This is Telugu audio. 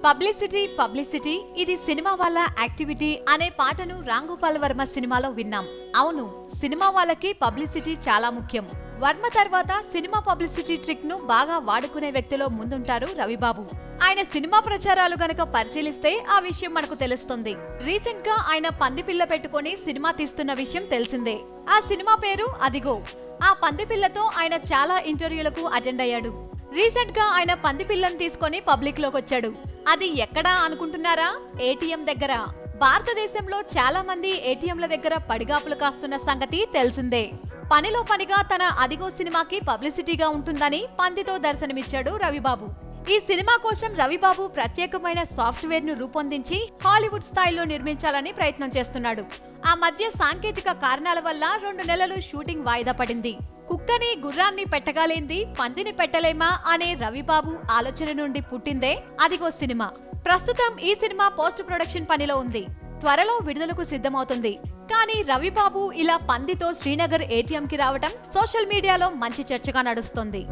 పబ్లిసిటీ పబ్లిసిటీ ఇది సినిమా వాళ్ళ యాక్టివిటీ అనే పాటను రామ్ గోపాల్ వర్మ సినిమాలో విన్నాం. అవును, సినిమా వాళ్ళకి పబ్లిసిటీ చాలా ముఖ్యం. వర్మ తర్వాత సినిమా పబ్లిసిటీ ట్రిక్ ను బాగా వాడుకునే వ్యక్తిలో ముందుంటారు రవిబాబు. ఆయన సినిమా ప్రచారాలు గనక పరిశీలిస్తే ఆ విషయం మనకు తెలుస్తుంది. రీసెంట్ గా ఆయన పందిపిల్ల పెట్టుకుని సినిమా తీస్తున్న విషయం తెలిసిందే. ఆ సినిమా పేరు అదిగో. ఆ పందిపిల్లతో ఆయన చాలా ఇంటర్వ్యూలకు అటెండ్ అయ్యాడు. రీసెంట్ గా ఆయన పందిపిల్లను తీసుకొని పబ్లిక్ లోకి వచ్చాడు. అది ఎక్కడా అనుకుంటున్నారా? ఏటీఎం దగ్గర. భారతదేశంలో చాలా మంది ఏటీఎంల దగ్గర పడిగాపులు కాస్తున్న సంగతి తెలిసిందే. పనిలో పనిగా తన అదిగో సినిమాకి పబ్లిసిటీగా ఉంటుందని పందితో దర్శనమిచ్చాడు రవిబాబు. ఈ సినిమా కోసం రవిబాబు ప్రత్యేకమైన సాఫ్ట్వేర్ ను రూపొందించి హాలీవుడ్ స్థాయిలో నిర్మించాలని ప్రయత్నం చేస్తున్నాడు. ఆ మధ్య సాంకేతిక కారణాల వల్ల 2 నెలలు షూటింగ్ వాయిదా పడింది. కుక్కని గుర్రాన్ని పెట్టగాలేంది పందిని పెట్టలేమా అనే రవిబాబు ఆలోచన నుండి పుట్టిందే అదిగో సినిమా. ప్రస్తుతం ఈ సినిమా పోస్ట్ ప్రొడక్షన్ పనిలో ఉంది. త్వరలో విడుదలకు సిద్ధమవుతుంది. కానీ రవిబాబు ఇలా పందితో శ్రీనగర్ ఏటీఎం కి రావటం సోషల్ మీడియాలో మంచి చర్చగా నడుస్తుంది.